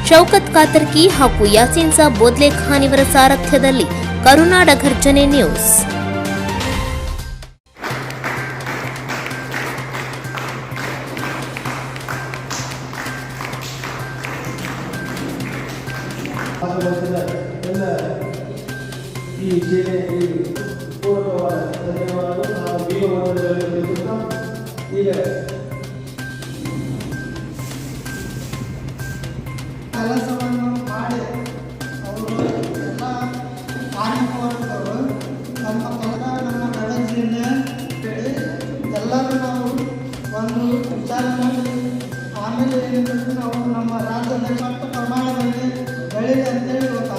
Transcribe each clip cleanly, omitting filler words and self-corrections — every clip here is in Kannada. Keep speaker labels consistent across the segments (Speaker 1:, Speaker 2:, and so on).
Speaker 1: ಶೌಕತ್ ಕಾತರ್ಕಿ ಹಾಗೂ ಯಾಸೀನ್ ಸಾಬ್ ಬೋದ್ಲೆ ಖಾನ್ ಇವರ ಸಾರಥ್ಯದಲ್ಲಿ ಕರುನಾಡ ಘರ್ಜನೆ ನ್ಯೂಸ್.
Speaker 2: ಈ ಜಿಲ್ಲೆಯಲ್ಲಿ ಪೂರ್ವಕವಾದ ಧನ್ಯವಾದಗಳು. ನಾವು ಭೀಮವರದಲ್ಲಿ ಈಗ
Speaker 3: ಕೆಲಸವನ್ನು ಮಾಡಿ ಅವರು ಎಲ್ಲ ಕಾರ್ಮಿಕ ವರ್ಗದವರು ನಮ್ಮ ಕೆಲಸ ನಮ್ಮ ಗದಗ ಜಿಲ್ಲೆ ಎಲ್ಲರೂ ನಾವು ಒಂದು ವಿಚಾರ ಮಾಡಿ ಆಮೇಲೆ ಏನಿದ್ರೆ ನಾವು ನಮ್ಮ ರಾಜ್ಯದಲ್ಲಿ ಸ್ವಲ್ಪ ಪ್ರಮಾಣದಲ್ಲಿ ಬೆಳೀಲಿ ಅಂತೇಳಿ ಇವತ್ತು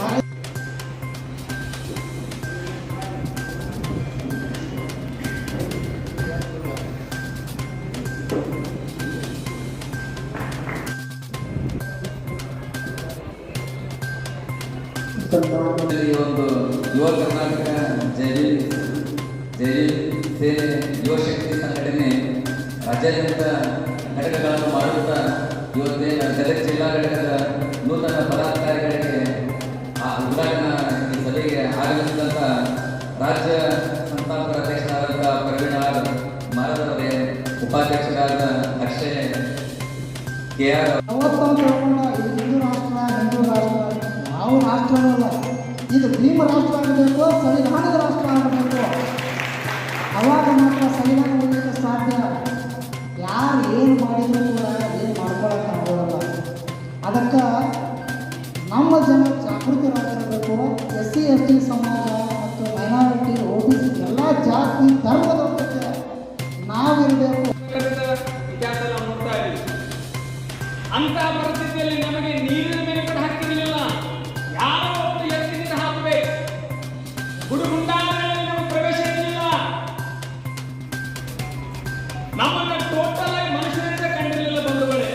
Speaker 4: ಒಂದು ಯುವ ಕರ್ನಾಟಕ ಜೈಲ್ ಸೇನೆ ಯುವ ಶಕ್ತಿ ಸಂಘಟನೆ ರಾಜ್ಯಾದ್ಯಂತ ಘಟಕಗಳನ್ನು ಮಾಡುತ್ತಾ ಇವತ್ತೇನು ಗದಗ ಜಿಲ್ಲಾ ಘಟಕದ ನೂತನ ಪದಾಧಿಕಾರಿಗಳಿಗೆ ಉದ್ಘಾಟನಾ ಈ ಸಭೆಗೆ ಆಗಮಿಸಿದಂಥ ರಾಜ್ಯ ಸಂಸ್ಥಾಪಕ ಅಧ್ಯಕ್ಷರಾದಂಥ ಪ್ರವೀಣ್ ಆರ್ ಮಾರದವರೇ, ಉಪಾಧ್ಯಕ್ಷರಾದ ಅಕ್ಷಯ್ KR
Speaker 3: ನಾವು ರಾಷ್ಟ್ರವಲ್ಲ, ಇದು ಭೀಮ ರಾಷ್ಟ್ರ ಆಗಬೇಕು, ಸಂವಿಧಾನದ ರಾಷ್ಟ್ರ ಆಗಬೇಕು. ಅವಾಗ ಮಾತ್ರ ಸಂವಿಧಾನ ಉಳಿಯಕ್ಕೆ ಸಾಧ್ಯ. ಯಾರು ಏನು ಮಾಡಿದ್ರು ಕೂಡ ಏನು ಮಾಡ್ಕೊಳ್ಳೋಕೆ ಆಗೋಲ್ಲ. ಅದಕ್ಕೆ ನಮ್ಮ ಜನ ಜಾಗೃತರಾಗಿರಬೇಕು. SC ST ಸಮಾಜ ಮತ್ತು ಮೈನಾರಿಟಿ OBC ಎಲ್ಲ ಜಾತಿ ಧರ್ಮದ ಜೊತೆ ನಾವಿರಬೇಕು.
Speaker 5: ಅಂತ ಪರಿಸ್ಥಿತಿಯಲ್ಲಿ ನಮಗೆ ನೀರಿನ ಮೇಲೆ ಕೂಡ ಹಾಕಿರಲಿಲ್ಲ. ಯಾರೋ ಒಬ್ಬರು ಎತ್ತಿನಿಂದ ಹಾಕಬೇಕು. ಗುಡುಗುಂಡಾಗಳಲ್ಲಿ ನಮಗೆ ಪ್ರವೇಶ ಇರಲಿಲ್ಲ. ನಮ್ಮನ್ನ ಟೋಟಲ್ ಆಗಿ ಮನುಷ್ಯರಿಂದ ಕಂಡಿರಲಿಲ್ಲ. ಬಂಧುಗಳೇ,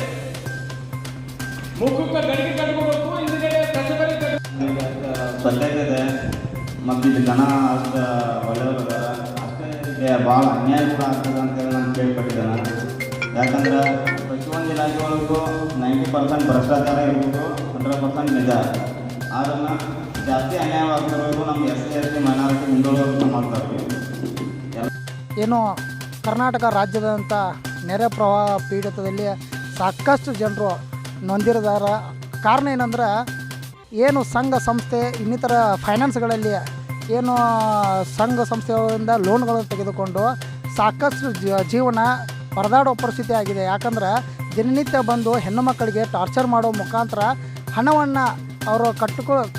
Speaker 5: ಮುಖಕ್ಕೆ ಗಡಿಗೆ ಕಟ್ಕೋಬೇಕು, ಹಿಂದ್ಗಡೆ ಕಸಬರಿ
Speaker 6: ಸ್ವಚ್ಛತೆ ಮತ್ತು ಇದು ಜನ ಅಷ್ಟು ಒಳ್ಳೆಯವರು ಅಷ್ಟೇ ಭಾಳ ಅನ್ಯಾಯ ಕೂಡ ಆಗ್ತದೆ ಅಂತೇಳಿ ನಾನು ಕೇಳ್ಪಟ್ಟಿದ್ದೇನೆ. ಯಾಕಂದ್ರೆ ಪ್ರತಿಯೊಂದು ಇಲಾಖೆ ಒಳಗೂ 90% ಭ್ರಷ್ಟಾಚಾರ ಇರ್ಬೋದು, 100% ನಿಜ. ಅದನ್ನು ಜಾಸ್ತಿ ಅನ್ಯಾಯವಾಗಿರೋದು ನಮ್ಮ SC ST ಮೈನಾರಿಟಿ ಹಿಂದುಳಿದ ಮಾಡ್ತಾರೆ.
Speaker 3: ಏನು ಕರ್ನಾಟಕ ರಾಜ್ಯದಂಥ ನೆರೆ ಪ್ರವಾಹ ಪೀಡಿತದಲ್ಲಿ ಸಾಕಷ್ಟು ಜನರು ನೊಂದಿರಿದಾರ. ಕಾರಣ ಏನಂದ್ರೆ ಏನು ಸಂಘ ಸಂಸ್ಥೆ ಇನ್ನಿತರ ಫೈನಾನ್ಸ್ಗಳಲ್ಲಿ ಏನು ಸಂಘ ಸಂಸ್ಥೆಗಳಿಂದ ಲೋನ್ಗಳನ್ನು ತೆಗೆದುಕೊಂಡು ಸಾಕಷ್ಟು ಜೀವನ ಪರದಾಡೋ ಪರಿಸ್ಥಿತಿ ಆಗಿದೆ. ಯಾಕಂದ್ರೆ ದಿನನಿತ್ಯ ಬಂದು ಹೆಣ್ಣು ಮಕ್ಕಳಿಗೆ ಟಾರ್ಚರ್ ಮಾಡೋ ಮುಖಾಂತರ ಹಣವನ್ನು ಅವರು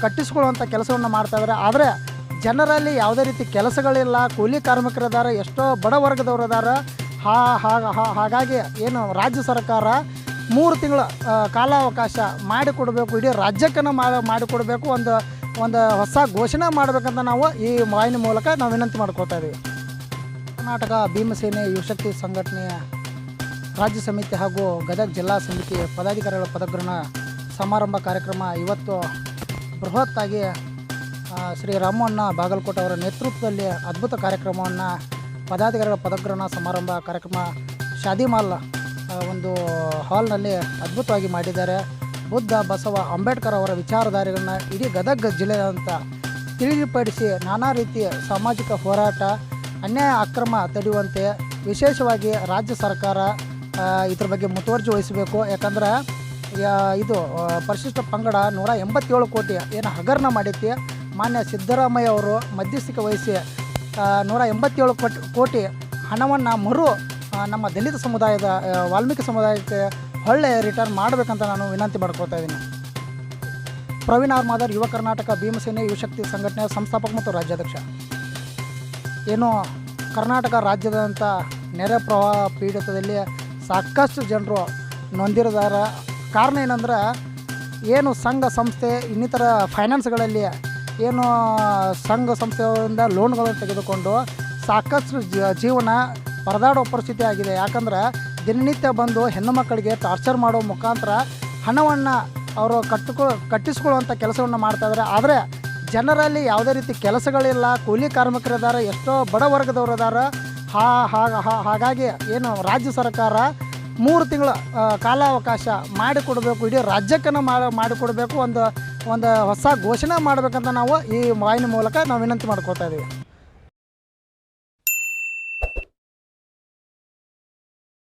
Speaker 3: ಕಟ್ಟಿಸ್ಕೊಳ್ಳುವಂಥ ಕೆಲಸವನ್ನು ಮಾಡ್ತಾಯಿದ್ದಾರೆ. ಆದರೆ ಜನರಲ್ಲಿ ಯಾವುದೇ ರೀತಿ ಕೆಲಸಗಳಿಲ್ಲ, ಕೂಲಿ ಕಾರ್ಮಿಕರಿದ್ದಾರೆ, ಎಷ್ಟೋ ಬಡ ವರ್ಗದವರಿದ್ದಾರೆ. ಹಾಗಾಗಿ ಏನು ರಾಜ್ಯ ಸರ್ಕಾರ 3 ತಿಂಗಳ ಕಾಲಾವಕಾಶ ಮಾಡಿಕೊಡಬೇಕು, ಇಡೀ ರಾಜ್ಯಕ್ಕೆ ಮಾಡಿಕೊಡಬೇಕು, ಒಂದು ಹೊಸ ಘೋಷಣೆ ಮಾಡಬೇಕಂತ ನಾವು ಈ ವಾಹಿನಿ ಮೂಲಕ ನಾವು ವಿನಂತಿ ಮಾಡ್ಕೊಳ್ತಾ ಇದ್ದೀವಿ. ಕರ್ನಾಟಕ ಭೀಮಸೇನೆ ಯುವಶಕ್ತಿ ಸಂಘಟನೆಯ ರಾಜ್ಯ ಸಮಿತಿ ಹಾಗೂ ಗದಗ ಜಿಲ್ಲಾ ಸಮಿತಿ ಪದಾಧಿಕಾರಿಗಳ ಪದಗ್ರಹಣ ಸಮಾರಂಭ ಕಾರ್ಯಕ್ರಮ ಇವತ್ತು ಬೃಹತ್ತಾಗಿ ಶ್ರೀ ರಾಮಣ್ಣ ಬಾಗಲಕೋಟೆ ಅವರ ನೇತೃತ್ವದಲ್ಲಿ ಅದ್ಭುತ ಕಾರ್ಯಕ್ರಮವನ್ನು ಪದಾಧಿಕಾರಿಗಳ ಪದಗ್ರಹಣ ಸಮಾರಂಭ ಕಾರ್ಯಕ್ರಮ ಶಾದಿಮಾಲ್ ಒಂದು ಹಾಲ್ನಲ್ಲಿ ಅದ್ಭುತವಾಗಿ ಮಾಡಿದ್ದಾರೆ. ಬುದ್ಧ ಬಸವ ಅಂಬೇಡ್ಕರ್ ಅವರ ವಿಚಾರಧಾರೆಗಳನ್ನ ಇಡೀ ಗದಗ ಜಿಲ್ಲೆಯಾದಂಥ ತಿಳಿಪಡಿಸಿ ನಾನಾ ರೀತಿಯ ಸಾಮಾಜಿಕ ಹೋರಾಟ, ಅನ್ಯಾಯ ಅಕ್ರಮ ತಡೆಯುವಂತೆ ವಿಶೇಷವಾಗಿ ರಾಜ್ಯ ಸರ್ಕಾರ ಇದ್ರ ಬಗ್ಗೆ ಮುತುವರ್ಜಿ ವಹಿಸಬೇಕು. ಯಾಕಂದ್ರೆ ಇದು ಪರಿಶಿಷ್ಟ ಪಂಗಡ 187 ಕೋಟಿ ಏನು ಹಗರಣ ಮಾಡೈತಿ. ಮಾನ್ಯ ಸಿದ್ದರಾಮಯ್ಯ ಅವರು ಮಧ್ಯಸ್ಥಿಕೆ ವಹಿಸಿ 187 ಕೋಟಿ ಹಣವನ್ನು ನಮ್ಮ ದಲಿತ ಸಮುದಾಯದ ವಾಲ್ಮೀಕಿ ಸಮುದಾಯಕ್ಕೆ ಹೊಳ್ಳೆ ರಿಟರ್ನ್ ಮಾಡಬೇಕಂತ ನಾನು ವಿನಂತಿ ಮಾಡ್ಕೊಳ್ತಾ ಇದ್ದೀನಿ. ಪ್ರವೀಣ್ ಆರ್ ಮಾದರ್, ಯುವ ಕರ್ನಾಟಕ ಭೀಮಸೇನೆ ಯುವಶಕ್ತಿ ಸಂಘಟನೆಯ ಸಂಸ್ಥಾಪಕ ಮತ್ತು ರಾಜ್ಯಾಧ್ಯಕ್ಷ. ಏನು ಕರ್ನಾಟಕ ರಾಜ್ಯದಂಥ ನೆರೆ ಪ್ರವಾಹ ಪೀಡಿತದಲ್ಲಿ ಸಾಕಷ್ಟು ಜನರು ನೊಂದಿರಿದಾರ. ಕಾರಣ ಏನಂದ್ರೆ ಏನು ಸಂಘ ಸಂಸ್ಥೆ ಇನ್ನಿತರ ಫೈನಾನ್ಸ್ಗಳಲ್ಲಿ ಏನು ಸಂಘ ಸಂಸ್ಥೆಗಳಿಂದ ಲೋನ್ಗಳನ್ನು ತೆಗೆದುಕೊಂಡು ಸಾಕಷ್ಟು ಜೀವನ ಪರದಾಡೋ ಪರಿಸ್ಥಿತಿ ಆಗಿದೆ. ಯಾಕಂದ್ರೆ ದಿನನಿತ್ಯ ಬಂದು ಹೆಣ್ಣು ಮಕ್ಕಳಿಗೆ ಟಾರ್ಚರ್ ಮಾಡೋ ಮುಖಾಂತರ ಹಣವನ್ನು ಅವರು ಕಟ್ಟಿಸ್ಕೊಳ್ಳುವಂಥ ಕೆಲಸವನ್ನು ಮಾಡ್ತಾಯಿದ್ದಾರೆ. ಆದರೆ ಜನರಲ್ಲಿ ಯಾವುದೇ ರೀತಿ ಕೆಲಸಗಳಿಲ್ಲ, ಕೂಲಿ ಕಾರ್ಮಿಕರಿದ್ದಾರೆ, ಎಷ್ಟೋ ಬಡ ವರ್ಗದವರಿದ್ದಾರೆ. ಹಾಗಾಗಿ ಏನು ರಾಜ್ಯ ಸರ್ಕಾರ 3 ತಿಂಗಳ ಕಾಲಾವಕಾಶ ಮಾಡಿಕೊಡಬೇಕು, ಇಡೀ ರಾಜ್ಯಕ್ಕೆ ಮಾಡಿಕೊಡಬೇಕು, ಒಂದು ಹೊಸ ಘೋಷಣೆ ಮಾಡಬೇಕಂತ ನಾವು ಈ ವಾಹಿನಿ ಮೂಲಕ ನಾವು ವಿನಂತಿ ಮಾಡ್ಕೊತಾ ಇದ್ದೀವಿ.